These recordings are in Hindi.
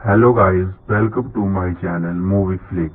Hello guys, welcome to my channel Movie Flix.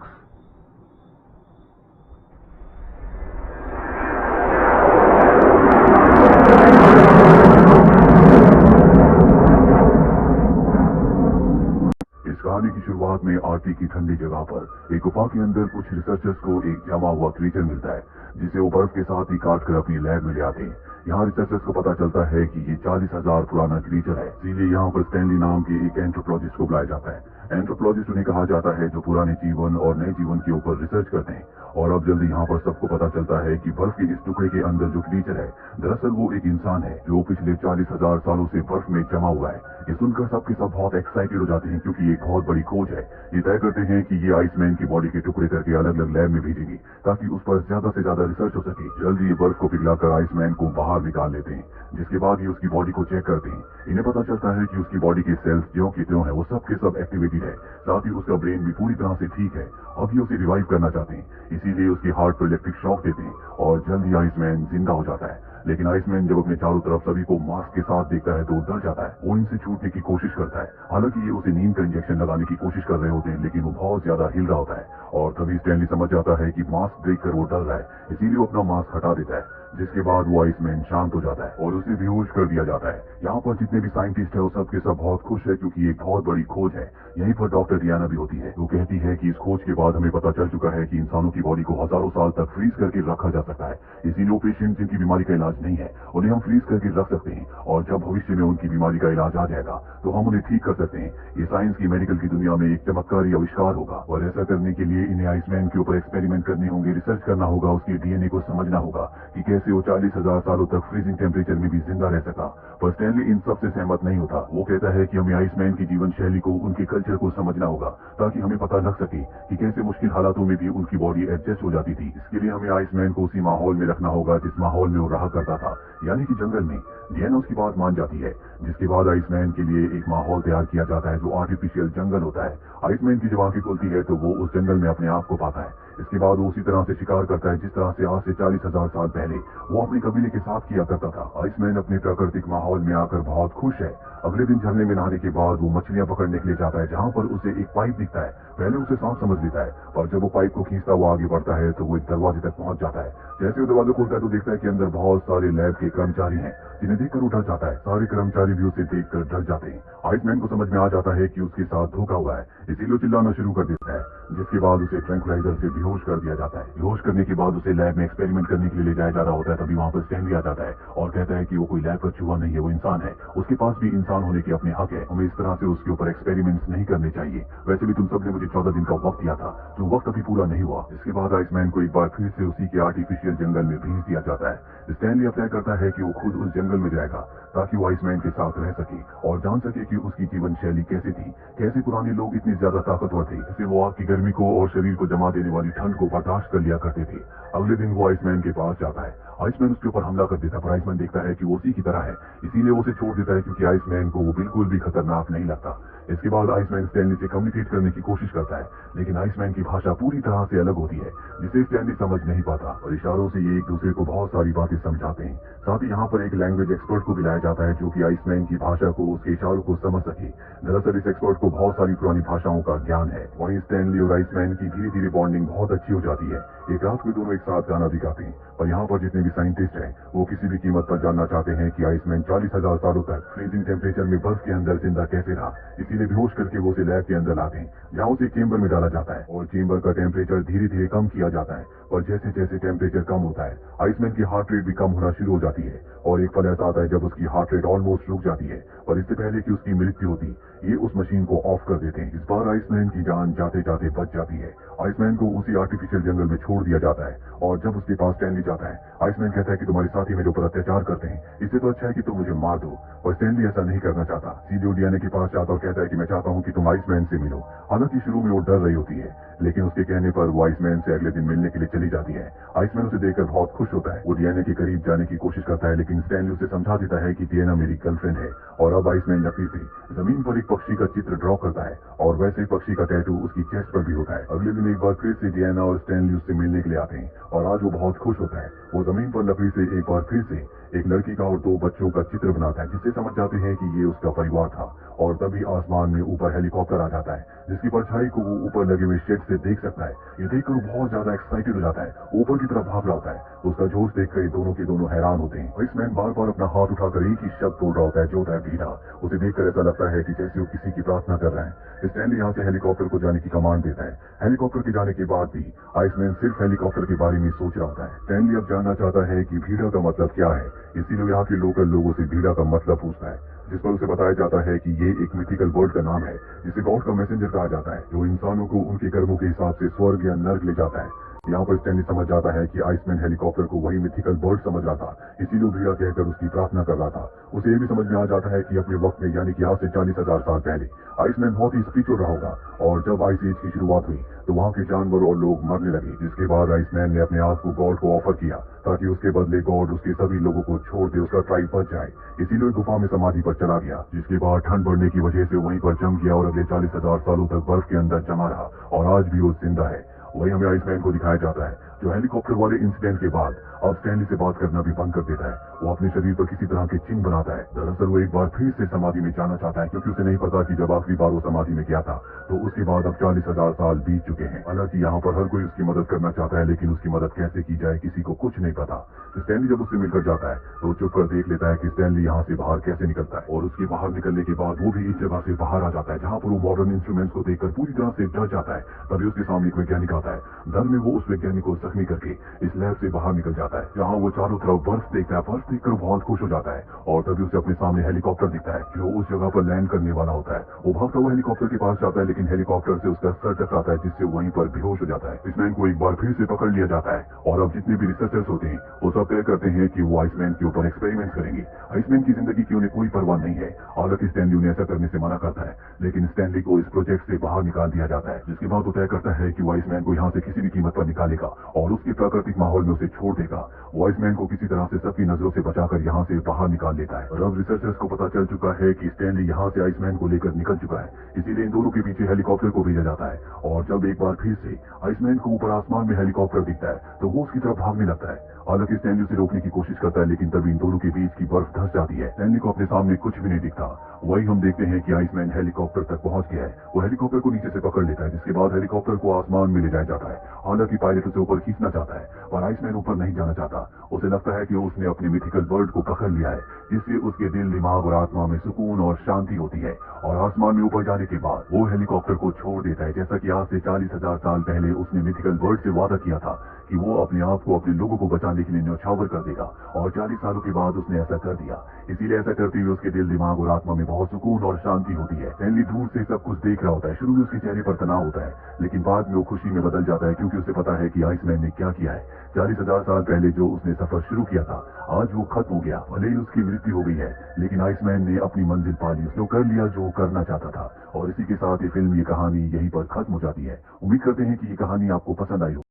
इस कहानी की शुरुआत में आरती की ठंडी जगह पर एक गुफा के अंदर कुछ रिसर्चर्स को एक जमा हुआ क्रीचर मिलता है, जिसे वो बर्फ के साथ ही काट कर अपनी लैब में ले आते हैं। यहाँ रिसर्चर्स को पता चलता है कि ये 40,000 पुराना क्रीचर है, इसीलिए यहाँ पर स्टैनली नाम के एक एंथ्रोपोलॉजिस्ट को बुलाया जाता है। एंथ्रोपोलॉजिस्ट उन्हें कहा जाता है जो पुराने जीवन और नए जीवन के ऊपर रिसर्च करते हैं। और अब जल्दी यहाँ पर सबको पता चलता है कि बर्फ के इस टुकड़े के अंदर जो क्रीचर है, दरअसल वो एक इंसान है जो पिछले 40,000 सालों से बर्फ में जमा हुआ है। ये सुनकर सबके सब बहुत एक्साइटेड हो जाते हैं, क्योंकि ये एक बहुत बड़ी खोज है। ये तय करते हैं कि ये आइसमैन की बॉडी के टुकड़े करके अलग अलग लैब में भेजेंगे, ताकि उस पर ज्यादा से ज्यादा रिसर्च हो सके। जल्दी ये बर्फ को पिघलाकर आइसमैन को बाहर निकाल लेते हैं, जिसके बाद ये उसकी बॉडी को चेक करते हैं। इन्हें पता चलता है कि उसकी बॉडी के सेल्स ज्यों की त्यों है, वो सब के सब एक्टिवेटेड है। साथ ही उसका ब्रेन भी पूरी तरह से ठीक है। अब ये उसे रिवाइव करना चाहते हैं, इसीलिए उसके हार्ट पर इलेक्ट्रिक शॉक देते हैं और जल्द ही आइसमैन जिंदा हो जाता है। लेकिन आइसमैन जब अपने चारों तरफ सभी को मास्क के साथ देखता है तो डर जाता है। वो इनसे छूटने की कोशिश करता है। हालांकि ये उसे नींद का इंजेक्शन लगाने की कोशिश कर रहे होते हैं, लेकिन वो बहुत ज्यादा हिल रहा होता है। और तभी स्टैनली समझ जाता है कि मास्क देखकर वो डर रहा है, इसीलिए वो अपना मास्क हटा देता है, जिसके बाद वो आइसमैन शांत हो जाता है और उसे बेहोश कर दिया जाता है। यहाँ पर जितने भी साइंटिस्ट है वो सब के सब बहुत खुश है, क्योंकि ये एक बहुत बड़ी खोज है। यहीं पर डॉक्टर डियाना भी होती है। वो कहती है कि इस खोज के बाद हमें पता चल चुका है कि इंसानों की बॉडी को हजारों साल तक फ्रीज करके रखा जा सकता है। इसीलिए वो पेशेंट जिनकी बीमारी का इलाज नहीं है, उन्हें हम फ्रीज करके रख सकते हैं, और जब भविष्य में उनकी बीमारी का इलाज आ जाएगा तो हम उन्हें ठीक कर सकते हैं। ये साइंस की मेडिकल की दुनिया में एक चमत्कारी आविष्कार होगा, और ऐसा करने के लिए इन्हें आइसमैन के ऊपर एक्सपेरिमेंट करने होंगे, रिसर्च करना होगा, उसके डीएनए को समझना होगा कि कैसे वो 40,000 सालों तक फ्रीजिंग टेम्परेचर में भी जिंदा रह सका। पर स्टैनली इन सब से सहमत नहीं होता। वो कहता है कि हमें आइसमैन की जीवन शैली को, उनके कल्चर को समझना होगा, ताकि हमें पता लग सके कि कैसे मुश्किल हालातों में भी उनकी बॉडी एडजस्ट हो जाती थी। इसके लिए हमें आइसमैन को उसी माहौल में रखना होगा जिस माहौल में वो रहा करता था, यानी कि जंगल में। डियाना उसकी बात मान जाती है, जिसके बाद आइसमैन के लिए एक माहौल तैयार किया जाता है जो आर्टिफिशियल जंगल होता है। आइसमैन की जब आंखें खुलती है तो वो उस जंगल में अपने आप को पाता है। इसके बाद वो उसी तरह से शिकार करता है जिस तरह से आज से 40,000 साल पहले वो अपने कबीले के साथ किया करता था। आइसमैन अपने प्राकृतिक माहौल में आकर बहुत खुश है। अगले दिन झरने में नहाने के बाद वो मछलियां पकड़ने के लिए जाता है, जहाँ पर उसे एक पाइप दिखता है। पहले उसे सांप समझ लेता है, और जब वो पाइप को खींचता हुआ आगे बढ़ता है तो वो एक दरवाजे तक पहुंच जाता है। जैसे वो दरवाजा खोलता है तो देखता है कि अंदर बहुत सारे लैब के कर्मचारी हैं, जिन्हें देखकर वो डर जाता है। सारे कर्मचारी भी उसे देखकर डर जाते हैं। आइसमैन को समझ में आ जाता है कि उसके साथ धोखा हुआ है, इसीलिए वो चिल्लाना शुरू कर देता है, जिसके बाद उसे ट्रैंक्विलाइजर से बेहोश कर दिया जाता है। बेहोश करने के बाद उसे लैब में एक्सपेरिमेंट करने के लिए ले जाया जा रहा होता है। तभी वहां पर स्टैनली आ जाता है और कहता है कि वो कोई लैब का चूहा नहीं है, वो इंसान है। उसके पास भी इंसान होने के अपने हक है। हमें इस तरह से उसके ऊपर एक्सपेरिमेंट्स नहीं करने चाहिए। वैसे भी तुम सबने मुझे 14 दिन का वक्त दिया था, जो वक्त अभी पूरा नहीं हुआ। इसके बाद आइसमैन को एक बार फिर से उसी के आर्टिफिशियल जंगल में भेज दिया जाता है। स्टैनली अब तय करता है कि वो खुद उस जंगल में जाएगा, ताकि वो आइसमैन के साथ रह सके और जान सके कि उसकी जीवन शैली कैसी थी, कैसे पुराने लोग इतने ज्यादा ताकतवर थे, जैसे वो आग की गर्मी को और शरीर को जमा देने वाली ठंड को बर्दाश्त कर लिया करते थे। अगले दिन वो आइसमैन के पास जाता है। आइसमैन उसके ऊपर हमला कर देता, पर आइसमैन देखता है कि वो उसी की तरह है, इसीलिए वो उसे छोड़ देता है, क्योंकि आइसमैन को वो बिल्कुल भी खतरनाक नहीं लगता। इसके बाद आइसमैन स्टैनली से कम्युनिकेट करने की कोशिश करता है, लेकिन आइसमैन की भाषा पूरी तरह से अलग होती है, जिसे स्टैनली समझ नहीं पाता, और इशारों से ये एक दूसरे को बहुत सारी बातें समझाते हैं। साथ ही यहाँ पर एक लैंग्वेज एक्सपर्ट को बुलाया जाता है, जो कि आइसमैन की भाषा को, उसके इशारों को समझ सके। दरअसल इस एक्सपर्ट को बहुत सारी पुरानी भाषाओं का ज्ञान है। वहीं स्टैनली और आइसमैन की धीरे धीरे बॉन्डिंग बहुत अच्छी हो जाती है। एक रात को दोनों एक साथ गाना भी गाते हैं। और यहाँ पर जितने भी साइंटिस्ट हैं वो किसी भी कीमत पर जानना चाहते हैं कि आइसमैन 40,000 सालों तक फ्रीजिंग टेम्परेचर में बर्फ के अंदर जिंदा कैसे रहा। इसीलिए बेहोश करके वो उसे लैब के अंदर लाते हैं, जहाँ उसे चेंबर में डाला जाता है, और चेंबर का टेम्परेचर धीरे धीरे कम किया जाता है। और जैसे जैसे टेम्परेचर कम होता है, आइसमैन की हार्ट रेट भी कम होना शुरू हो जाती है। और एक पल ऐसा आता है जब उसकी हार्ट रेट ऑलमोस्ट रुक जाती है, और इससे पहले कि उसकी मृत्यु होती, ये उस मशीन को ऑफ कर देते हैं। इस बार आइसमैन की जान जाते जाते बच जाती है। आइसमैन को उसी आर्टिफिशियल जंगल में छोड़ दिया जाता है, और जब उसके पास स्टैनली जाता है, आइसमैन कहता है कि तुम्हारे साथी मेरे ऊपर अत्याचार करते हैं, इससे तो अच्छा है कि तुम मुझे मार दो। और स्टैनली ऐसा नहीं करना चाहता। सीधे डियाना के पास जाता और कहता है कि मैं चाहता हूँ कि तुम आइसमैन से मिलो। हालांकि शुरू में वो डर रही होती है, लेकिन उसके कहने पर वो आइसमैन से अगले दिन मिलने के लिए चली जाती है। आइसमैन उसे देखकर बहुत खुश होता है। वो डियाना के करीब जाने की कोशिश करता है, लेकिन स्टैनली उसे समझा देता है कि डियाना मेरी गर्लफ्रेंड है। और अब आइसमैन लकड़ी से जमीन पर एक पक्षी का चित्र ड्रॉ करता है, और वैसे ही पक्षी का टैटू उसकी चेस्ट पर भी होता है। अगले दिन एक बार फिर से डियाना और स्टैनली उससे मिलने के लिए आते हैं, और आज वो बहुत खुश होता है। वो जमीन पर लकड़ी से एक बार फिर से एक लड़की का और दो बच्चों का चित्र बनाता है, जिससे समझ जाते हैं कि कि ये उसका परिवार था। और तभी आसमान में ऊपर हेलीकॉप्टर आ जाता है, जिसकी परछाई को वो ऊपर लगे हुए शेड से देख सकता है। ये देखकर वो बहुत ज्यादा एक्साइटेड हो जाता है, ऊपर की तरफ भाग रहा होता है। उसका जोश देखकर ये दोनों के दोनों हैरान होते हैं। आइसमैन बार बार अपना हाथ उठाकर एक ही शब्द बोल रहा होता है, जो होता है भीड़ा। उसे देखकर ऐसा लगता है कि जैसे वो किसी की प्रार्थना कर रहा है। स्टैनली यहाँ से हेलीकॉप्टर को जाने की कमांड देता है। हेलीकॉप्टर के जाने के बाद भी आइसमैन सिर्फ हेलीकॉप्टर के बारे में सोच रहा होता है। स्टैनली अब जानना चाहता है कि भीड़ा का मतलब क्या है, इसीलिए यहाँ के लोकल लोगों से भीड़ा का मतलब पूछता है, जिस पर उसे बताया जाता है कि ये एक मिथिकल बर्ड का नाम है, जिसे गॉड का मैसेंजर कहा जाता है, जो इंसानों को उनके कर्मों के हिसाब से स्वर्ग या नर्क ले जाता है। यहाँ पर स्टैनली समझ जाता है कि आइसमैन हेलीकॉप्टर को वही मिथिकल बर्ड समझ रहा था, इसीलिए भीड़ा कहकर उसकी प्रार्थना कर रहा था। उसे ये भी समझ में आ जाता है कि अपने वक्त में, यानी कि आज से 40,000 साल पहले, आइसमैन बहुत ही स्पिरिचुअल रहा होगा, और जब आइस एज की शुरुआत हुई तो वहाँ के जानवर और लोग मरने लगे, जिसके बाद आइसमैन ने अपने आप को गॉड को ऑफर किया ताकि उसके बदले गॉड उसके सभी लोगों को छोड़ दे, उसका ट्राइब बच जाए। इसीलिए गुफा में समाधि पर चला गया, जिसके बाद ठंड बढ़ने की वजह से वहीं पर जम गया और अगले 40,000 सालों तक बर्फ के अंदर जमा रहा, और आज भी वो जिंदा है। वही हमें आइसमैन को दिखाया जाता है, जो हेलीकॉप्टर वाले इंसिडेंट के बाद अब स्टैनली से बात करना भी बंद कर देता है। वो अपने शरीर पर किसी तरह के चिन्ह बनाता है। दरअसल वो एक बार फिर से समाधि में जाना चाहता है, क्योंकि उसे नहीं पता कि जब आखिरी बार वो समाधि में गया था तो उसके बाद अब 40,000 साल बीत चुके हैं। हालांकि यहाँ पर हर कोई उसकी मदद करना चाहता है, लेकिन उसकी मदद कैसे की जाए किसी को कुछ नहीं पता। स्टैनली जब उससे मिलकर जाता है तो चुप कर देख लेता है कि स्टैनली यहाँ से बाहर कैसे निकलता है, और उसके बाहर निकलने के बाद वो भी इस जगह से बाहर आ जाता है जहाँ पर वो मॉडर्न इंस्ट्रूमेंट्स को देखकर पूरी तरह से डर जाता है। तभी उसके सामने एक वैज्ञानिक आता है। डर में वो उस वैज्ञानिक को जख्मी करके इस लैब से बाहर निकल जाता है, जहाँ वो चारों तरफ बर्फ देखता है। बर्फ देखकर बहुत खुश हो जाता है, और तभी उसे अपने सामने हेलीकॉप्टर दिखता है, जो उस जगह पर लैंड करने वाला होता है। वो भागता हुआ हेलीकॉप्टर के पास जाता है, लेकिन हेलीकॉप्टर से उसका सर टकराता है, जिससे वहीं पर बेहोश हो जाता है। आइसमैन को एक बार फिर से पकड़ लिया जाता है, और अब जितने भी रिसर्चर्स होते हैं वो सब तय करते हैं कि वो आइसमैन के ऊपर एक्सपेरिमेंट करेंगे। आइसमैन की जिंदगी की उन्हें कोई परवाह नहीं है। हालांकि स्टैनली उन्हें ऐसा करने से मना करता है, लेकिन स्टैनली को इस प्रोजेक्ट से बाहर निकाल दिया जाता है, जिसके बाद वो तय करता है कि वो आइसमैन को यहाँ से किसी भी कीमत पर निकालेगा और उसके प्राकृतिक माहौल में उसे छोड़ देगा। वो आइसमैन को किसी तरह से सबकी नजरों से बचाकर यहाँ से बाहर निकाल लेता है। और अब रिसर्चर्स को पता चल चुका है कि स्टैनली यहाँ से आइसमैन को लेकर निकल चुका है, इसीलिए इन दोनों के पीछे हेलीकॉप्टर को भेजा जाता है। और जब एक बार फिर से आइसमैन को ऊपर आसमान में हेलीकॉप्टर दिखता है तो वो उसकी तरफ भागने लगता है। हालांकि स्टैनली उसे रोकने की कोशिश करता है, लेकिन तभी इन दोनों के बीच की बर्फ धंस जाती है। स्टैनली को अपने सामने कुछ भी नहीं दिखता। वही हम देखते हैं कि आइसमैन हेलीकॉप्टर तक पहुंच गया है। वो हेलीकॉप्टर को नीचे से पकड़ लेता है, जिसके बाद हेलीकॉप्टर को आसमान में ले जाया जाता है। हालांकि पायलट उसे ऊपर खींचना चाहता है, पर आइसमैन ऊपर नहीं जाना चाहता। उसे लगता है कि उसने अपने मिथिकल बर्ड को पकड़ लिया है, जिससे उसके दिल, दिमाग और आत्मा में सुकून और शांति होती है। और आसमान में ऊपर जाने के बाद वो हेलीकॉप्टर को छोड़ देता है, जैसा कि आज से 40,000 साल पहले उसने मिथिकल बर्ड से वादा किया था कि वो अपने आप को, अपने लोगों को बचाने के लिए न्यौछावर कर देगा। और 40 सालों के बाद उसने ऐसा कर दिया। इसीलिए ऐसा करते हुए उसके दिल, दिमाग और आत्मा में बहुत सुकून और शांति होती है। स्टैनली दूर से सब कुछ देख रहा होता है। शुरू में उसके चेहरे पर तनाव होता है, लेकिन बाद में वो खुशी में बदल जाता है, क्योंकि उसे पता है कि आइसमैन ने क्या किया है। 40,000 साल पहले जो उसने सफर शुरू किया था, आज वो खत्म हो गया। भले ही उसकी मृत्यु हो गई है, लेकिन आइसमैन ने अपनी मंजिल पा ली। उसने कर लिया जो करना चाहता था। और इसी के साथ ये फिल्म, ये कहानी यहीं पर खत्म हो जाती है। उम्मीद करते हैं कि ये कहानी आपको पसंद आई हो।